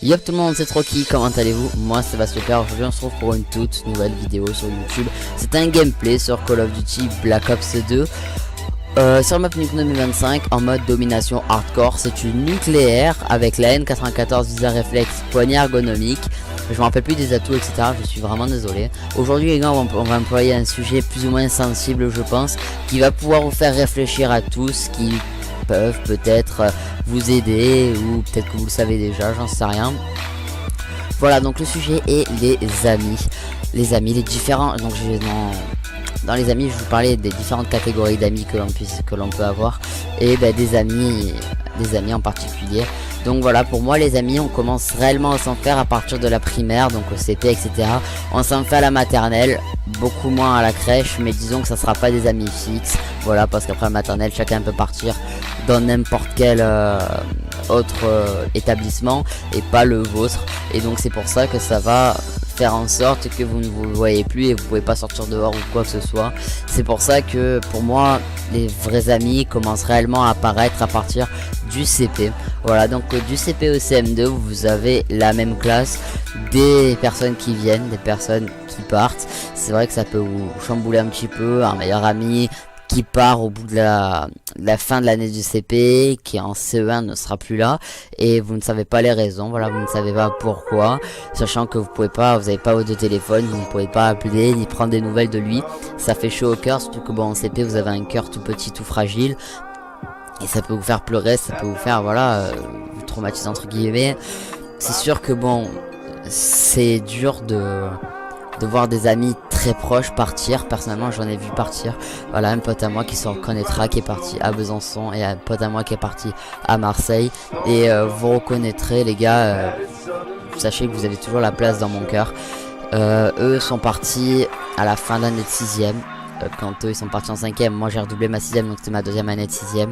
Yop tout le monde, c'est Trocky, comment allez-vous? Moi ça va super, aujourd'hui on se retrouve pour une toute nouvelle vidéo sur YouTube. C'est un gameplay sur Call of Duty Black Ops 2 sur map Nuke 2025 en mode domination hardcore. C'est une nucléaire avec la N94 viseur réflexe, poignée ergonomique. Je me rappelle plus des atouts etc, je suis vraiment désolé. Aujourd'hui les gars on va employer un sujet plus ou moins sensible je pense, qui va pouvoir vous faire réfléchir à tous, qui peuvent peut-être vous aider ou peut-être que vous le savez déjà, j'en sais rien. Voilà, donc le sujet est les amis. Les différents, donc dans les amis je vous parlais des différentes catégories d'amis que l'on peut avoir et des amis en particulier. Donc voilà, pour moi les amis on commence réellement à s'en faire à partir de la primaire, donc au CP etc. On s'en fait à la maternelle, beaucoup moins à la crèche, mais disons que ça sera pas des amis fixes. Voilà, parce qu'après la maternelle chacun peut partir dans n'importe quel autre établissement et pas le vôtre. Et donc c'est pour ça que ça va faire en sorte que vous ne vous voyez plus et vous pouvez pas sortir dehors ou quoi que ce soit. C'est pour ça que pour moi les vrais amis commencent réellement à apparaître à partir du CP. Voilà, donc du CP au CM2 vous avez la même classe, des personnes qui viennent, des personnes qui partent. C'est vrai que ça peut vous chambouler un petit peu, un meilleur ami qui part au bout de la fin de l'année du CP, qui en CE1 ne sera plus là, et vous ne savez pas les raisons, voilà, vous ne savez pas pourquoi, sachant que vous n'avez pas votre téléphone, vous ne pouvez pas appeler, ni prendre des nouvelles de lui, ça fait chaud au cœur, surtout que bon, en CP, vous avez un cœur tout petit, tout fragile, et ça peut vous faire pleurer, ça peut vous faire, voilà, vous traumatiser entre guillemets. C'est sûr que bon, c'est dur de voir des amis très proches partir. Personnellement j'en ai vu partir, voilà, un pote à moi qui se reconnaîtra, qui est parti à Besançon, et un pote à moi qui est parti à Marseille, et vous reconnaîtrez les gars, sachez que vous avez toujours la place dans mon cœur. Eux sont partis à la fin de l'année de 6ème, quand eux ils sont partis en 5ème, moi j'ai redoublé ma 6ème, donc c'était ma deuxième année de 6ème.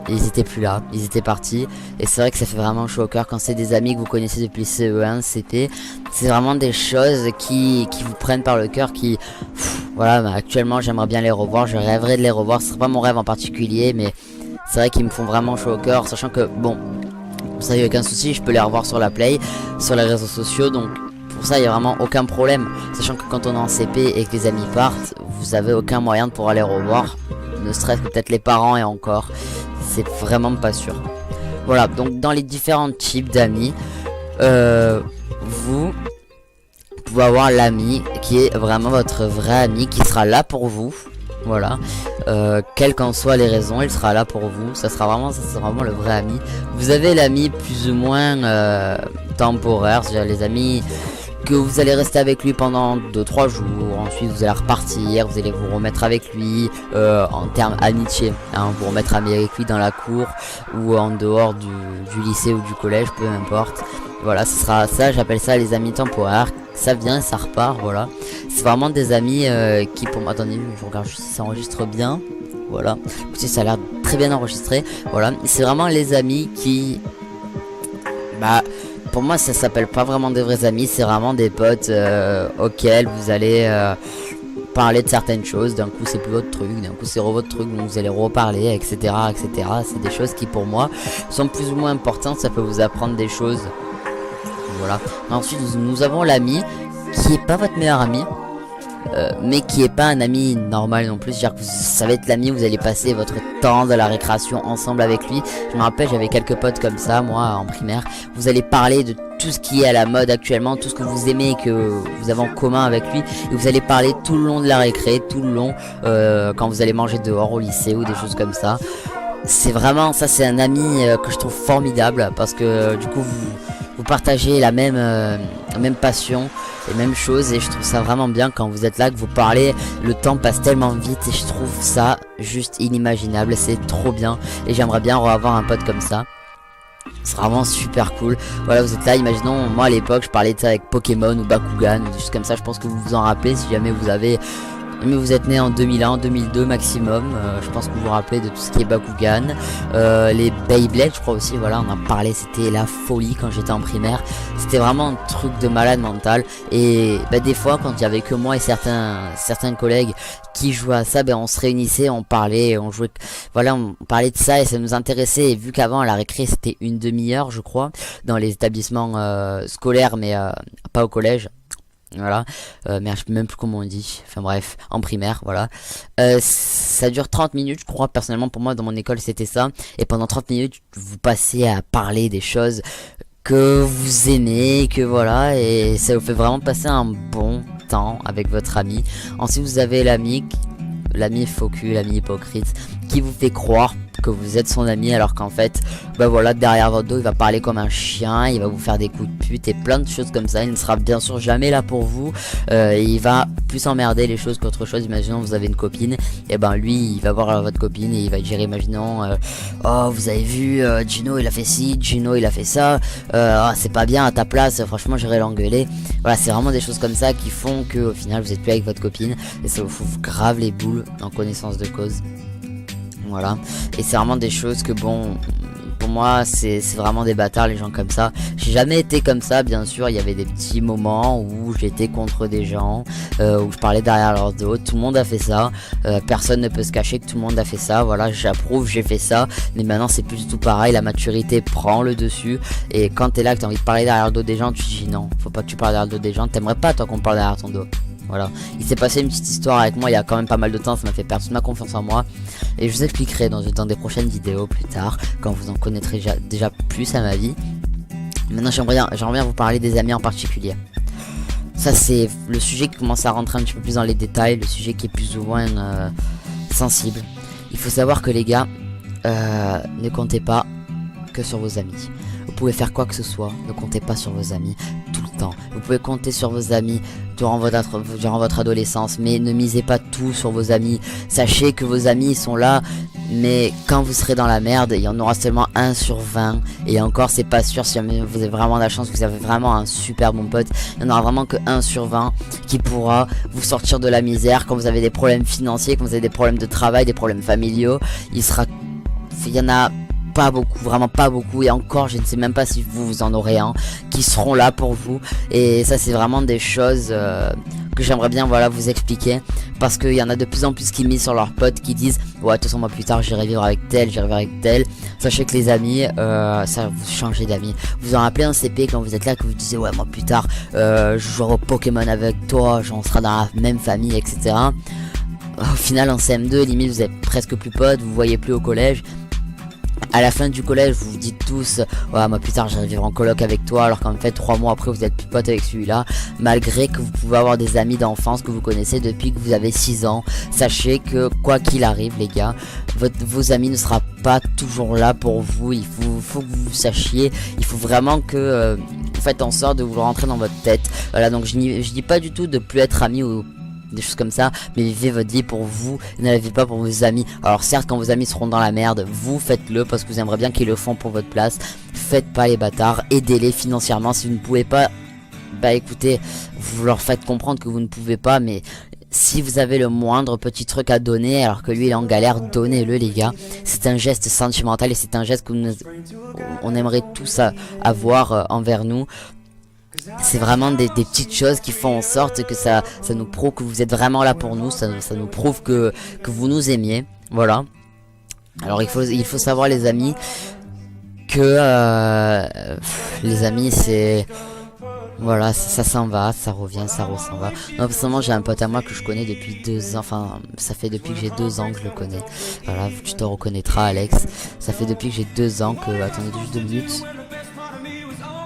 Ils étaient plus là, ils étaient partis, et c'est vrai que ça fait vraiment chaud au cœur quand c'est des amis que vous connaissez depuis CE1, CP. C'est vraiment des choses qui vous prennent par le cœur, voilà, actuellement j'aimerais bien les revoir, je rêverais de les revoir, ce serait pas mon rêve en particulier, mais c'est vrai qu'ils me font vraiment chaud au cœur, sachant que bon, ça y a aucun souci, je peux les revoir sur la Play, sur les réseaux sociaux, donc pour ça il y a vraiment aucun problème, sachant que quand on est en CP et que les amis partent, vous avez aucun moyen de pouvoir les revoir, ne serait-ce que peut-être les parents et encore. C'est vraiment pas sûr. Voilà, donc dans les différents types d'amis, vous pouvez avoir l'ami qui est vraiment votre vrai ami, qui sera là pour vous. Voilà, quelles qu'en soient les raisons, il sera là pour vous. Ça sera vraiment le vrai ami. Vous avez l'ami plus ou moins temporaire, c'est-à-dire les amis que vous allez rester avec lui pendant 2-3 jours, ensuite vous allez repartir, vous allez vous remettre avec lui en termes amitié, hein, vous remettre ami avec lui dans la cour ou en dehors du lycée ou du collège, peu importe. Voilà, ce sera ça, j'appelle ça les amis temporaires, ça vient, ça repart, voilà. C'est vraiment des amis qui pour moi, attendez, je regarde juste si ça enregistre bien, voilà, écoutez, ça a l'air très bien enregistré, voilà, c'est vraiment les amis qui, pour moi ça s'appelle pas vraiment des vrais amis, c'est vraiment des potes auxquels vous allez parler de certaines choses, d'un coup c'est plus votre truc, d'un coup c'est votre truc, donc vous allez reparler, etc. etc. C'est des choses qui pour moi sont plus ou moins importantes, ça peut vous apprendre des choses. Voilà. Ensuite nous avons l'ami qui est pas votre meilleur ami, mais qui est pas un ami normal non plus, c'est-à-dire que ça va être l'ami où vous allez passer votre temps de la récréation ensemble avec lui. Je me rappelle, j'avais quelques potes comme ça moi en primaire, vous allez parler de tout ce qui est à la mode actuellement, tout ce que vous aimez et que vous avez en commun avec lui, et vous allez parler tout le long de la récré, tout le long quand vous allez manger dehors au lycée ou des choses comme ça. C'est vraiment ça, c'est un ami que je trouve formidable, parce que du coup vous partagez la même passion, les mêmes choses, et je trouve ça vraiment bien quand vous êtes là, que vous parlez, le temps passe tellement vite et je trouve ça juste inimaginable, c'est trop bien, et j'aimerais bien avoir un pote comme ça. C'est vraiment super cool. Voilà, vous êtes là, imaginons, moi à l'époque je parlais de ça avec Pokémon ou Bakugan ou des choses comme ça, je pense que vous vous en rappelez si jamais vous avez Mais vous êtes né en 2001, 2002 maximum. Je pense que vous vous rappelez de tout ce qui est Bakugan, les Beyblade, je crois aussi. Voilà, on en parlait, c'était la folie quand j'étais en primaire. C'était vraiment un truc de malade mental. Et bah, des fois, quand il y avait que moi et certains collègues qui jouaient à ça, ben on se réunissait, on parlait, on jouait. Voilà, on parlait de ça et ça nous intéressait. Et vu qu'avant à la récré c'était une demi-heure, je crois, dans les établissements scolaires, mais pas au collège. Voilà, mais je sais même plus comment on dit, enfin bref, en primaire, voilà. Ça dure 30 minutes, je crois, personnellement pour moi dans mon école c'était ça. Et pendant 30 minutes, vous passez à parler des choses que vous aimez, que voilà, et ça vous fait vraiment passer un bon temps avec votre ami. Ensuite vous avez l'ami faux cul, l'ami hypocrite, qui vous fait croire que vous êtes son ami alors qu'en fait, bah voilà, derrière votre dos il va parler comme un chien, il va vous faire des coups de pute et plein de choses comme ça. Il ne sera bien sûr jamais là pour vous, il va plus emmerder les choses qu'autre chose. Imaginons vous avez une copine, et ben lui il va voir votre copine et il va dire, imaginons oh vous avez vu Gino il a fait ci, Gino il a fait ça, oh, c'est pas bien à ta place, franchement j'irai l'engueuler. Voilà, c'est vraiment des choses comme ça qui font que au final vous êtes plus avec votre copine et ça vous fout grave les boules en connaissance de cause. Voilà, et c'est vraiment des choses que bon, pour moi c'est vraiment des bâtards les gens comme ça. J'ai jamais été comme ça, bien sûr, il y avait des petits moments où j'étais contre des gens, où je parlais derrière leur dos. Tout le monde a fait ça, personne ne peut se cacher que tout le monde a fait ça. Voilà, j'approuve, j'ai fait ça, mais maintenant c'est plus du tout pareil. La maturité prend le dessus, et quand t'es là que t'as envie de parler derrière le dos des gens, tu te dis non, faut pas que tu parles derrière le dos des gens. T'aimerais pas toi qu'on parle derrière ton dos. Voilà, il s'est passé une petite histoire avec moi il y a quand même pas mal de temps, ça m'a fait perdre toute ma confiance en moi. Et je vous expliquerai dans des prochaines vidéos plus tard, quand vous en connaîtrez déjà plus à ma vie. Maintenant j'aimerais bien vous parler des amis en particulier. Ça c'est le sujet qui commence à rentrer un petit peu plus dans les détails, le sujet qui est plus ou moins sensible. Il faut savoir que les gars, ne comptez pas que sur vos amis. Vous pouvez faire quoi que ce soit, ne comptez pas sur vos amis tout le temps. Vous pouvez compter sur vos amis durant votre adolescence, mais ne misez pas tout sur vos amis. Sachez que vos amis sont là, mais quand vous serez dans la merde, il y en aura seulement 1 sur 20. Et encore, c'est pas sûr, si jamais vous avez vraiment de la chance, vous avez vraiment un super bon pote, il n'y en aura vraiment que 1 sur 20 qui pourra vous sortir de la misère quand vous avez des problèmes financiers, quand vous avez des problèmes de travail, des problèmes familiaux. Il y en a pas beaucoup, vraiment pas beaucoup, et encore je ne sais même pas si vous en aurez un qui seront là pour vous. Et ça c'est vraiment des choses que j'aimerais bien voilà vous expliquer, parce qu'il y en a de plus en plus qui misent sur leurs potes, qui disent ouais de toute façon moi plus tard j'irai vivre avec tel, j'irai vivre avec tel. Sachez que les amis, ça vous changez d'amis. Vous en rappelez un CP quand vous êtes là, que vous disiez ouais moi plus tard je jouerai au Pokémon avec toi, on sera dans la même famille, etc. Au final en CM2 limite vous êtes presque plus potes, vous voyez plus au collège. À la fin du collège, vous vous dites tous ouais moi plus tard j'irai vivre en coloc avec toi, alors qu'en fait 3 mois après vous êtes plus pote avec celui-là, malgré que vous pouvez avoir des amis d'enfance que vous connaissez depuis que vous avez 6 ans. Sachez que quoi qu'il arrive les gars, vos amis ne sera pas toujours là pour vous. Il faut que vous sachiez, il faut vraiment que vous faites en sorte de vous le rentrer dans votre tête. Voilà, donc je dis pas du tout de plus être ami ou des choses comme ça, mais vivez votre vie pour vous, ne la vivez pas pour vos amis. Alors certes quand vos amis seront dans la merde, vous faites-le parce que vous aimeriez bien qu'ils le font pour votre place. Faites pas les bâtards, aidez-les financièrement. Si vous ne pouvez pas, bah écoutez, vous leur faites comprendre que vous ne pouvez pas, mais si vous avez le moindre petit truc à donner alors que lui il est en galère, donnez-le les gars. C'est un geste sentimental et c'est un geste que on aimerait tous avoir envers nous. C'est vraiment des petites choses qui font en sorte que ça nous prouve que vous êtes vraiment là pour nous, ça nous prouve que vous nous aimiez. Voilà. Alors il faut savoir les amis que les amis c'est voilà, ça s'en va, ça revient, ça s'en va. Non, personnellement j'ai un pote à moi que je connais depuis 2 ans, enfin ça fait depuis que j'ai 2 ans que je le connais. Voilà, tu te reconnaîtras Alex. Ça fait depuis que j'ai 2 ans que... Attendez juste 2 minutes.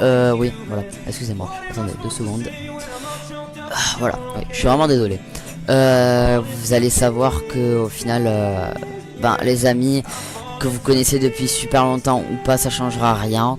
Oui, voilà, excusez-moi, attendez 2 secondes. Voilà, oui, je suis vraiment désolé. Vous allez savoir que au final, les amis que vous connaissez depuis super longtemps ou pas, ça changera rien.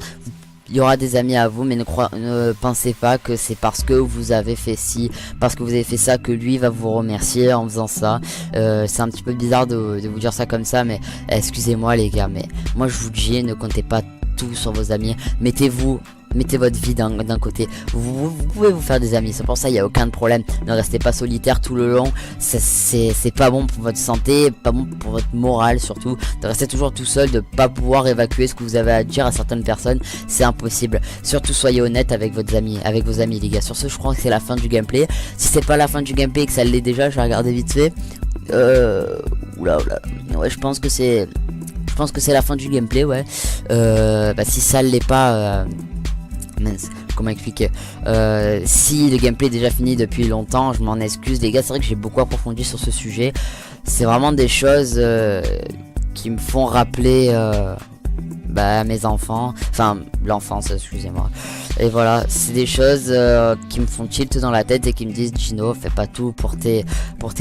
Il y aura des amis à vous, mais ne pensez pas que c'est parce que vous avez fait ci, parce que vous avez fait ça, que lui va vous remercier en faisant ça. C'est un petit peu bizarre de vous dire ça comme ça, mais excusez-moi les gars, mais moi je vous dis, ne comptez pas tout sur vos amis. Mettez-vous mettez votre vie d'un côté. Vous pouvez vous faire des amis, c'est pour ça il n'y a aucun problème. Ne restez pas solitaire tout le long, c'est pas bon pour votre santé, pas bon pour votre morale surtout. De rester toujours tout seul, de pas pouvoir évacuer ce que vous avez à dire à certaines personnes, c'est impossible. Surtout soyez honnête avec vos amis les gars. Sur ce, je crois que c'est la fin du gameplay. Si c'est pas la fin du gameplay et que ça l'est déjà, je vais regarder vite fait. Oula. Ouais, je pense que c'est la fin du gameplay, ouais. Si ça l'est pas, mince, comment expliquer, si le gameplay est déjà fini depuis longtemps, je m'en excuse les gars. C'est vrai que j'ai beaucoup approfondi sur ce sujet. C'est vraiment des choses qui me font rappeler mes enfants, enfin l'enfance, excusez-moi. Et voilà, c'est des choses qui me font tilt dans la tête et qui me disent Gino, fais pas tout pour tes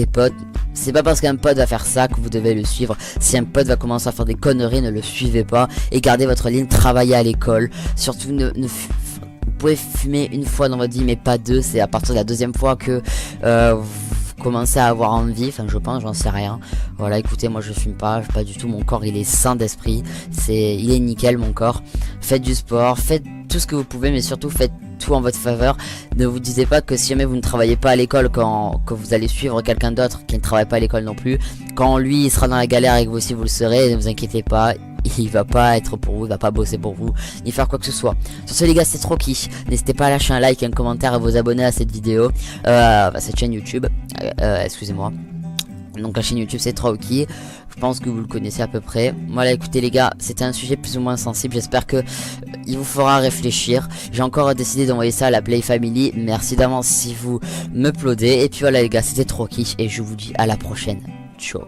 potes. C'est pas parce qu'un pote va faire ça que vous devez le suivre. Si un pote va commencer à faire des conneries, ne le suivez pas et gardez votre ligne, travaillez à l'école. Surtout vous pouvez fumer une fois dans votre vie mais pas deux. C'est à partir de la deuxième fois que vous commencez à avoir envie, enfin je pense, j'en sais rien. Voilà, écoutez, moi je fume pas du tout, mon corps il est sain d'esprit, il est nickel mon corps. Faites du sport, faites tout ce que vous pouvez, mais surtout faites tout en votre faveur. Ne vous disez pas que si jamais vous ne travaillez pas à l'école, que vous allez suivre quelqu'un d'autre qui ne travaille pas à l'école non plus, quand lui il sera dans la galère et que vous aussi vous le serez, ne vous inquiétez pas, il va pas être pour vous, il va pas bosser pour vous, ni faire quoi que ce soit. Sur ce les gars, c'est trop qui. N'hésitez pas à lâcher un like, un commentaire et vous abonner à cette vidéo, cette chaîne YouTube, excusez-moi. Donc la chaîne YouTube c'est Troki, je pense que vous le connaissez à peu près. Voilà, écoutez les gars, c'était un sujet plus ou moins sensible, j'espère que il vous fera réfléchir. J'ai encore décidé d'envoyer ça à la Play Family, merci d'avance si vous me plaudez. Et puis voilà les gars, c'était Troki et je vous dis à la prochaine, ciao.